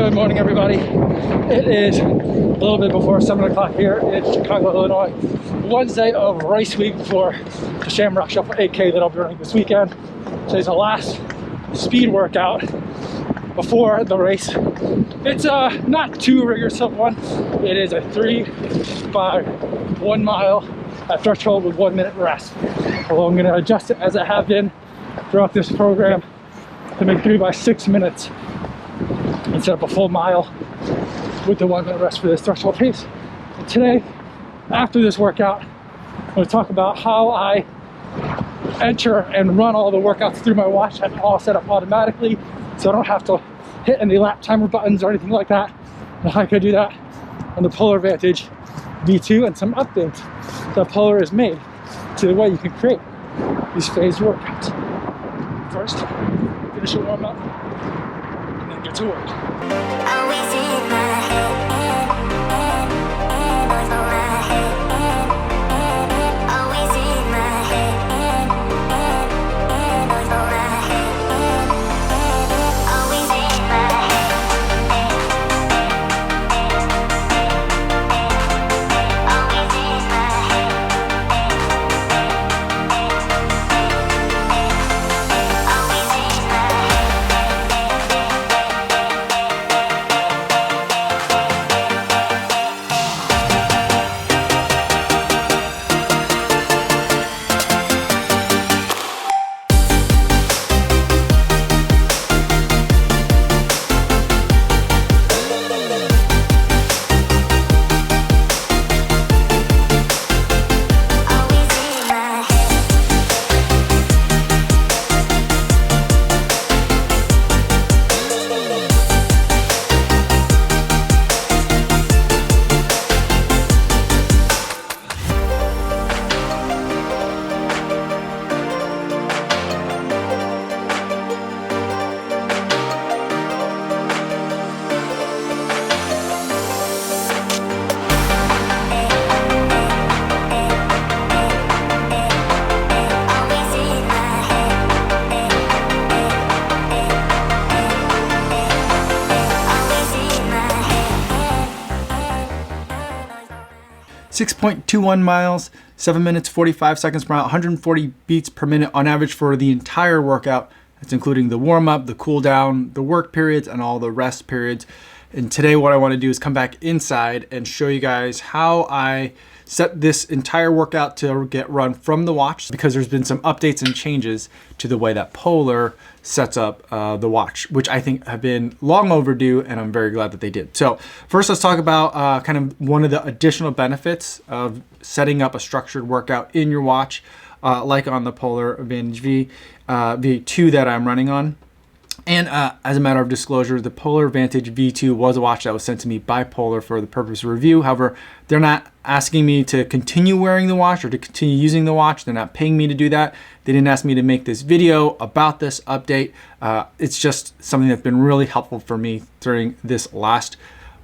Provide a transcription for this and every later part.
Good morning, everybody. It is a little bit before 7 o'clock here in Chicago, Illinois. Wednesday of race week before the Shamrock Shuffle 8K that I'll be running this weekend. Today's the last speed workout before the race. It's not too rigorous of one. It is a 3 by 1 mile at threshold with 1 minute rest. Although I'm going to adjust it as I have been throughout this program to make 3 by 6 minutes instead of a full mile with the 1 minute rest for this threshold pace. And today, after this workout, I'm going to talk about how I enter and run all the workouts through my watch. I have it all set up automatically, so I don't have to hit any lap timer buttons or anything like that. And how I could do that on the Polar Vantage V2 and some updates that Polar has made to the way you can create these phased workouts. First, finish a warm up and then get to work. Always in my head, always in my head, always in my head, always in my head, always in my Six 6.21 miles, 7 minutes 45 seconds per mile, 140 beats per minute on average for the entire workout. That's including the warm-up, the cool-down, the work periods, and all the rest periods. And today what I want to do is come back inside and show you guys how I set this entire workout to get run from the watch, because there's been some updates and changes to the way that Polar sets up the watch, which I think have been long overdue, and I'm very glad that they did. So first, let's talk about kind of one of the additional benefits of setting up a structured workout in your watch, like on the Polar Vantage V2 that I'm running on. And as a matter of disclosure, the Polar Vantage V2 was a watch that was sent to me by Polar for the purpose of review. However, they're not asking me to continue wearing the watch or to continue using the watch. They're not paying me to do that. They didn't ask me to make this video about this update. It's just something that's been really helpful for me during this last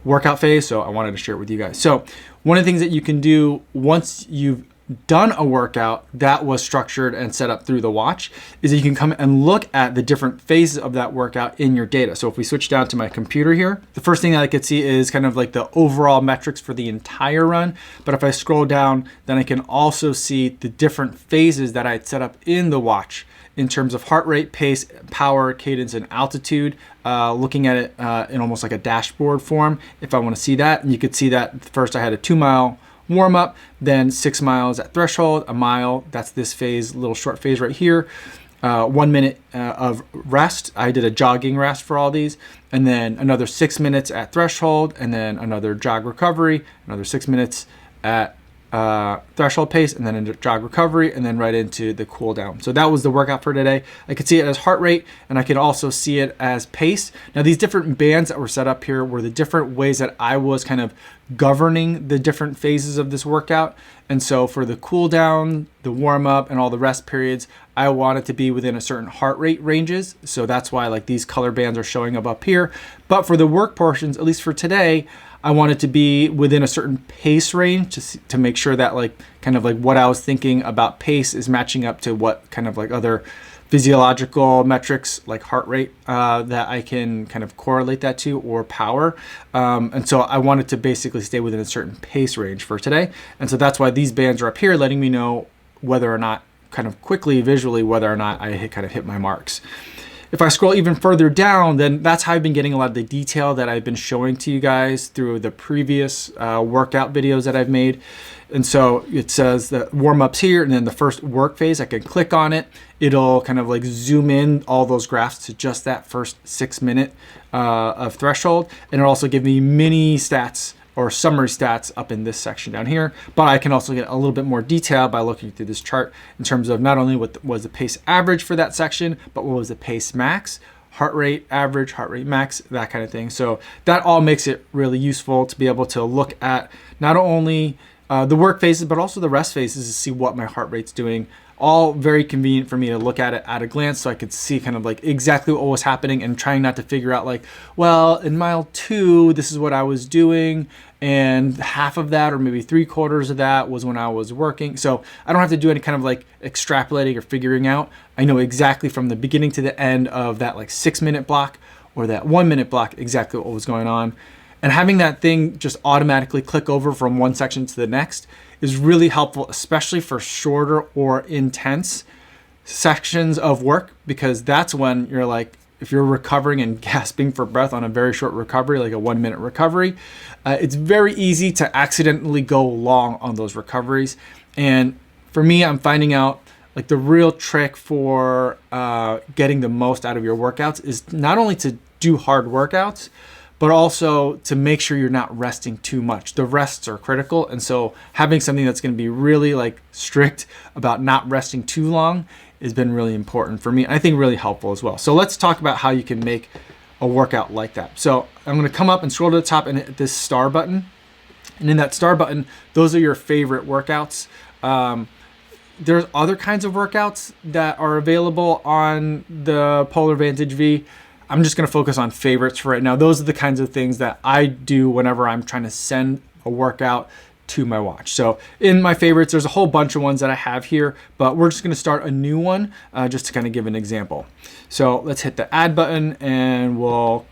workout phase, so I wanted to share it with you guys. So one of the things that you can do once you've done a workout that was structured and set up through the watch is that you can come and look at the different phases of that workout in your data. So if we switch down to my computer here, the first thing that I could see is kind of like the overall metrics for the entire run. But if I scroll down, then I can also see the different phases that I had set up in the watch in terms of heart rate, pace, power, cadence, and altitude, looking at it in almost like a dashboard form if I want to see that. And you could see that first I had a 2 mile warm up, then 6 miles at threshold, a mile, that's this phase, little short phase right here, 1 minute of rest. I did a jogging rest for all these, and then another 6 minutes at threshold, and then another jog recovery, another 6 minutes at threshold pace, and then into jog recovery, and then right into the cool down. So that was the workout for today. I could see it as heart rate, and I could also see it as pace. Now these different bands that were set up here were the different ways that I was kind of governing the different phases of this workout. And so for the cool down, the warm up, and all the rest periods, I want it to be within a certain heart rate ranges. So that's why like these color bands are showing up here. But for the work portions, at least for today, I want it to be within a certain pace range to make sure that like kind of like what I was thinking about pace is matching up to what kind of like other physiological metrics like heart rate that I can kind of correlate that to, or power. And so I wanted to basically stay within a certain pace range for today. And so that's why these bands are up here, letting me know whether or not, kind of quickly visually, whether or not I kind of hit my marks. If I scroll even further down, then that's how I've been getting a lot of the detail that I've been showing to you guys through the previous workout videos that I've made. And so it says the warm-ups here, and then the first work phase, I can click on it. It'll kind of like zoom in all those graphs to just that first 6 minute of threshold. And it'll also give me mini stats or summary stats up in this section down here. But I can also get a little bit more detail by looking through this chart in terms of not only what was the pace average for that section, but what was the pace max, heart rate average, heart rate max, that kind of thing. So that all makes it really useful to be able to look at not only the work phases, but also the rest phases to see what my heart rate's doing. All very convenient for me to look at it at a glance, so I could see kind of like exactly what was happening, and trying not to figure out like, well, in mile 2, this is what I was doing, and half of that or maybe 3/4 of that was when I was working. So I don't have to do any kind of like extrapolating or figuring out. I know exactly from the beginning to the end of that like 6 minute block or that 1 minute block exactly what was going on. And having that thing just automatically click over from one section to the next is really helpful, especially for shorter or intense sections of work, because that's when you're like, if you're recovering and gasping for breath on a very short recovery, like a 1 minute recovery, it's very easy to accidentally go long on those recoveries. And for me, I'm finding out like the real trick for getting the most out of your workouts is not only to do hard workouts, but also to make sure you're not resting too much. The rests are critical. And so having something that's going to be really like strict about not resting too long has been really important for me. I think really helpful as well. So let's talk about how you can make a workout like that. So I'm going to come up and scroll to the top and hit this star button. And in that star button, those are your favorite workouts. There's other kinds of workouts that are available on the Polar Vantage V. I'm just going to focus on favorites for right now. Those are the kinds of things that I do whenever I'm trying to send a workout to my watch. So in my favorites, there's a whole bunch of ones that I have here, but we're just going to start a new one just to kind of give an example. So let's hit the add button, and we'll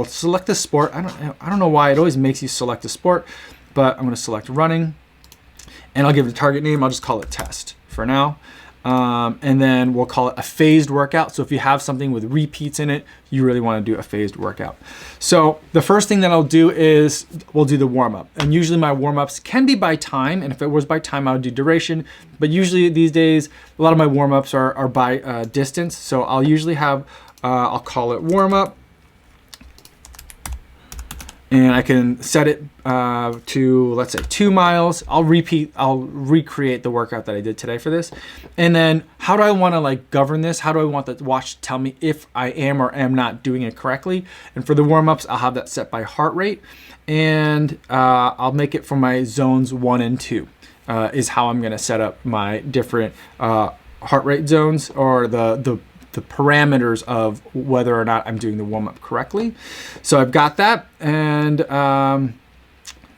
select the sport. I don't know why it always makes you select a sport, but I'm going to select running, and I'll give it a target name. I'll just call it test for now. And then we'll call it a phased workout. So if you have something with repeats in it, you really want to do a phased workout. So the first thing that I'll do is we'll do the warm-up. And usually my warm-ups can be by time. And if it was by time, I would do duration. But usually these days, a lot of my warm-ups are by distance. So I'll usually have, I'll call it warm-up. And I can set it to, let's say, 2 miles. I'll recreate the workout that I did today for this. And then how do I want to like govern this? How do I want the watch to tell me if I am or am not doing it correctly? And for the warm-ups, I'll have that set by heart rate. And I'll make it for my zones 1 and 2 is how I'm going to set up my different heart rate zones, or the parameters of whether or not I'm doing the warm-up correctly. So I've got that, and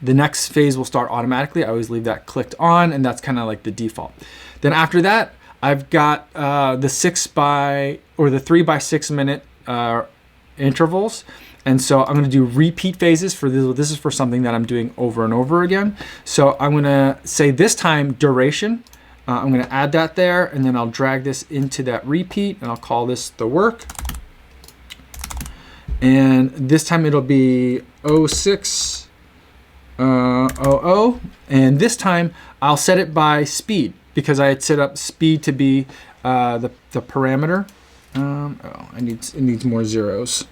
the next phase will start automatically. I always leave that clicked on, and that's kind of like the default. Then after that, I've got the 3 by 6 minute intervals. And so I'm going to do repeat phases for this. This is for something that I'm doing over and over again. So I'm going to say this time duration. I'm going to add that there, and then I'll drag this into that repeat, and I'll call this the work. And this time it'll be 0600, and this time I'll set it by speed because I had set up speed to be the parameter. It needs more zeros.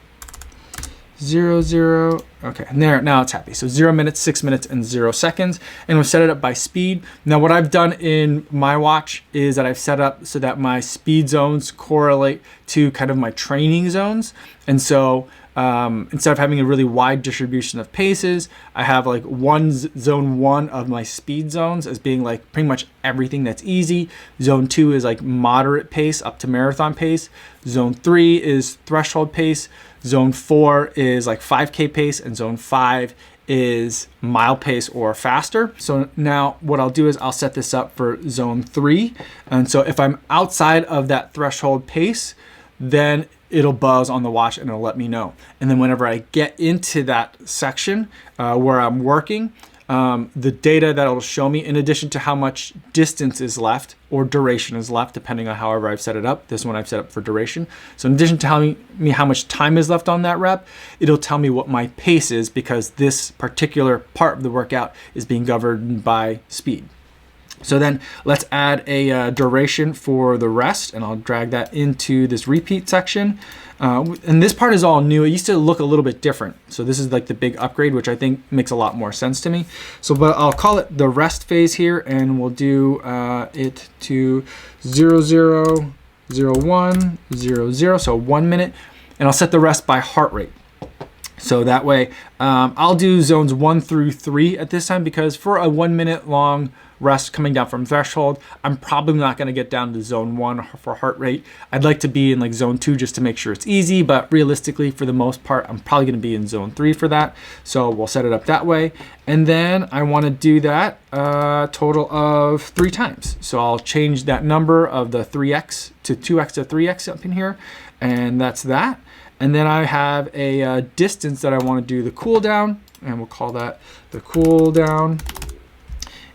0, 0. Okay, and there, now it's happy. So 0 minutes, 6 minutes, and 0 seconds. And we'll set it up by speed. Now, what I've done in my watch is that I've set up so that my speed zones correlate to kind of my training zones. And so instead of having a really wide distribution of paces, I have like zone 1 of my speed zones as being like pretty much everything that's easy. Zone 2 is like moderate pace up to marathon pace. Zone 3 is threshold pace. Zone 4 is like 5K pace, and zone 5 is mile pace or faster. So now what I'll do is I'll set this up for zone 3. And so if I'm outside of that threshold pace, then it'll buzz on the watch and it'll let me know. And then whenever I get into that section where I'm working, the data that it'll show me, in addition to how much distance is left or duration is left, depending on however I've set it up. This one I've set up for duration. So in addition to telling me how much time is left on that rep, it'll tell me what my pace is, because this particular part of the workout is being governed by speed. So then let's add a duration for the rest, and I'll drag that into this repeat section. And this part is all new. It used to look a little bit different. So this is like the big upgrade, which I think makes a lot more sense to me. So, but I'll call it the rest phase here, and we'll do it to 0, 0, 0, 1, 0, 0, so 1 minute. And I'll set the rest by heart rate. So that way, I'll do zones 1 through 3 at this time, because for a 1 minute long rest coming down from threshold, I'm probably not going to get down to zone 1 for heart rate. I'd like to be in like zone 2 just to make sure it's easy, but realistically, for the most part, I'm probably going to be in zone 3 for that. So we'll set it up that way. And then I want to do that total of 3 times. So I'll change that number of the 3x to 2x to 3x up in here. And that's that. And then I have a distance that I want to do the cool down, and we'll call that the cool down.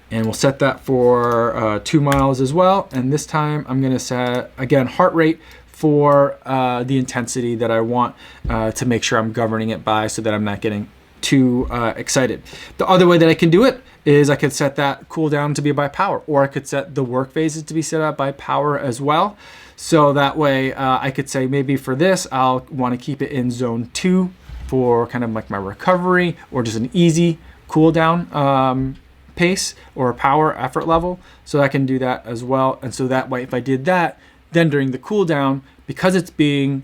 And we'll set that for 2 miles as well. And this time I'm gonna set, again, heart rate for the intensity that I want to make sure I'm governing it by, so that I'm not getting too excited. The other way that I can do it is I could set that cool down to be by power, or I could set the work phases to be set up by power as well. So that way I could say maybe for this, I'll wanna keep it in zone 2 for kind of like my recovery, or just an easy cool down pace or power effort level. So I can do that as well. And so that way, if I did that, then during the cool down, because it's being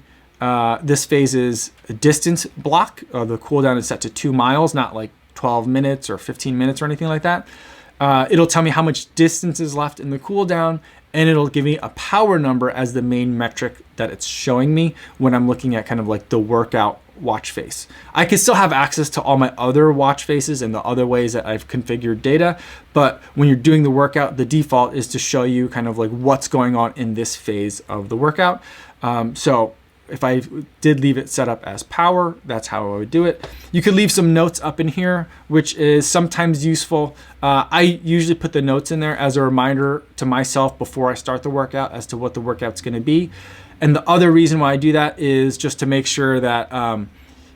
this phase is a distance block, the cool down is set to 2 miles, not like 12 minutes or 15 minutes or anything like that. It'll tell me how much distance is left in the cool down, and it'll give me a power number as the main metric that it's showing me when I'm looking at kind of like the workout watch face. I can still have access to all my other watch faces and the other ways that I've configured data, but when you're doing the workout, the default is to show you kind of like what's going on in this phase of the workout. So if I did leave it set up as power, that's how I would do it. You could leave some notes up in here, which is sometimes useful. I usually put the notes in there as a reminder to myself before I start the workout as to what the workout's gonna be. And the other reason why I do that is just to make sure that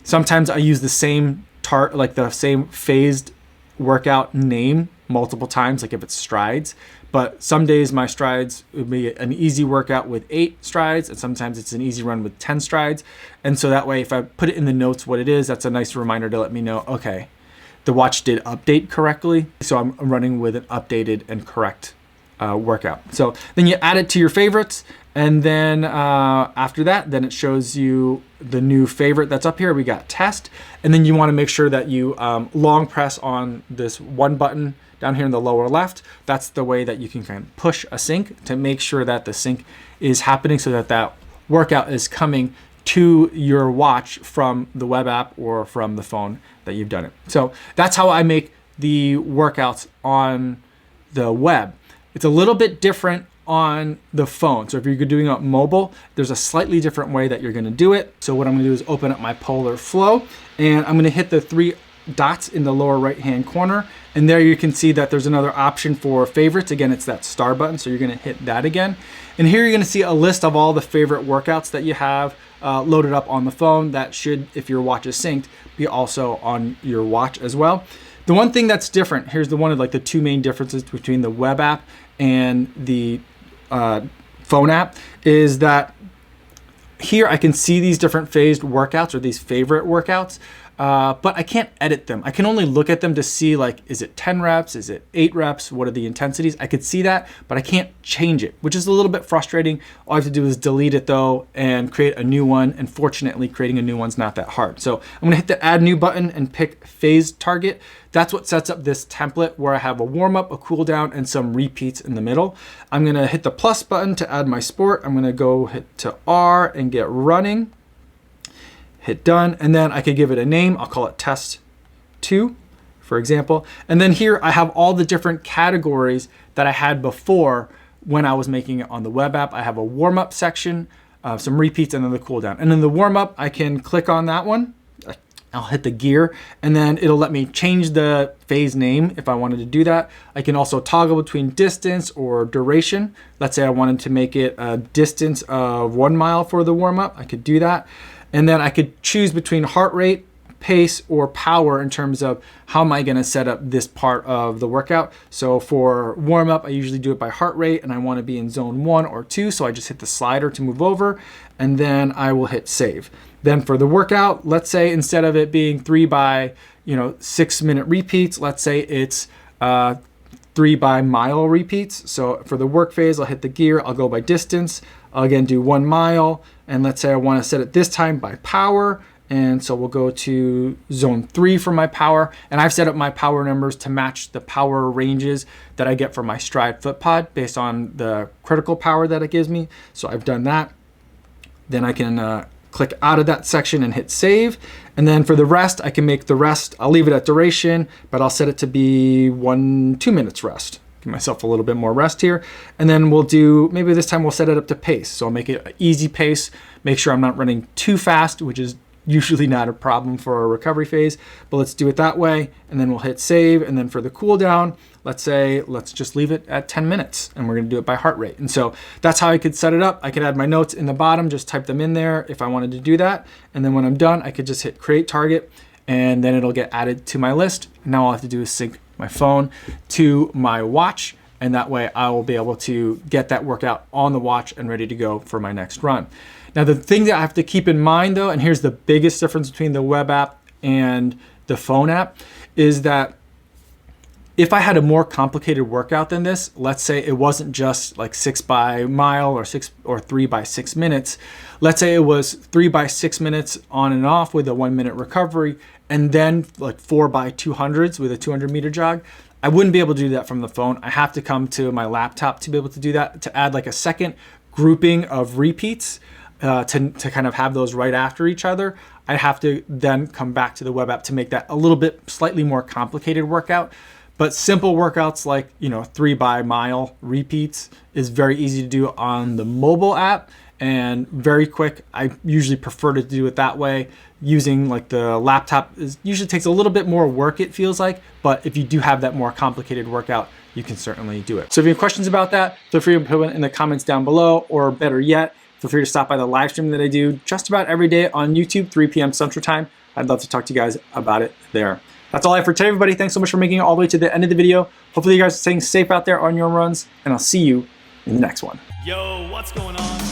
sometimes I use the same like the same phased workout name multiple times, like if it's strides. But some days my strides would be an easy workout with 8 strides, and sometimes it's an easy run with 10 strides. And so that way, if I put it in the notes what it is, that's a nice reminder to let me know, okay, the watch did update correctly. So I'm running with an updated and correct workout. So then you add it to your favorites, and then after that, then it shows you the new favorite that's up here. We got test, and then you want to make sure that you long press on this one button down here in the lower left. That's the way that you can kind of push a sync to make sure that the sync is happening, so that that workout is coming to your watch from the web app or from the phone that you've done it. So that's how I make the workouts on the web. It's a little bit different on the phone. So if you're doing it mobile, there's a slightly different way that you're gonna do it. So what I'm gonna do is open up my Polar Flow, and I'm gonna hit the 3 dots in the lower right hand corner, and there you can see that there's another option for favorites. Again, it's that star button, so you're gonna hit that again. And here you're gonna see a list of all the favorite workouts that you have loaded up on the phone. That should, if your watch is synced, be also on your watch as well. The one thing that's different, here's the one of like the 2 main differences between the web app and the phone app, is that here I can see these different phased workouts or these favorite workouts, but I can't edit them. I can only look at them to see, like, is it 10 reps? Is it 8 reps? What are the intensities? I could see that, but I can't change it, which is a little bit frustrating. All I have to do is delete it though and create a new one. And fortunately, creating a new one's not that hard. So I'm gonna hit the add new button and pick phased target. That's what sets up this template where I have a warm up, a cool down, and some repeats in the middle. I'm gonna hit the plus button to add my sport. I'm gonna go hit to R and get running. Hit done, and then I could give it a name. I'll call it test 2. for example. And then here I have all the different categories that I had before when I was making it on the web app. I have a warm-up section, some repeats, and then the cool down. And in the warm-up, I can click on that one. I'll hit the gear, and then it'll let me change the phase name if I wanted to do that. I can also toggle between distance or duration. Let's say I wanted to make it a distance of 1 mile for the warm-up. I could do that. And then I could choose between heart rate, pace, or power in terms of how am I gonna set up this part of the workout. So for warm-up, I usually do it by heart rate, and I wanna be in zone 1 or 2, so I just hit the slider to move over, and then I will hit save. Then for the workout, let's say instead of it being 3 by 6 minute repeats, let's say it's 3 by mile repeats. So for the work phase, I'll hit the gear, I'll go by distance, I'll again do 1 mile, and let's say I want to set it this time by power, and so we'll go to zone 3 for my power, and I've set up my power numbers to match the power ranges that I get from my Stride FootPod based on the critical power that it gives me. So I've done that. Then I can click out of that section and hit save. And then for the rest, I can make the rest, I'll leave it at duration, but I'll set it to be 2 minutes rest. Give myself a little bit more rest here. And then we'll do, maybe this time we'll set it up to pace. So I'll make it an easy pace, make sure I'm not running too fast, which is usually not a problem for a recovery phase, but let's do it that way. And then we'll hit save. And then for the cool down, let's just leave it at 10 minutes, and we're gonna do it by heart rate. And so that's how I could set it up. I could add my notes in the bottom, just type them in there if I wanted to do that. And then when I'm done, I could just hit create target, and then it'll get added to my list. Now all I have to do is sync my phone to my watch, and that way I will be able to get that workout on the watch and ready to go for my next run. Now the thing that I have to keep in mind though, and here's the biggest difference between the web app and the phone app, is that if I had a more complicated workout than this, let's say it wasn't just like 6 by mile or 3 by 6 minutes. Let's say it was 3 by 6 minutes on and off with a 1 minute recovery, and then like 4 by 200s with a 200 meter jog. I wouldn't be able to do that from the phone. I have to come to my laptop to be able to do that, to add like a second grouping of repeats to kind of have those right after each other. I have to then come back to the web app to make that a little bit slightly more complicated workout. But simple workouts like 3 by mile repeats is very easy to do on the mobile app and very quick. I usually prefer to do it that way. Using like the laptop usually takes a little bit more work, it feels like, but if you do have that more complicated workout, you can certainly do it. So if you have questions about that, feel free to put it in the comments down below, or better yet, feel free to stop by the live stream that I do just about every day on YouTube, 3 p.m. Central Time. I'd love to talk to you guys about it there. That's all I have for today, everybody. Thanks so much for making it all the way to the end of the video. Hopefully you guys are staying safe out there on your runs, and I'll see you in the next one. Yo, what's going on?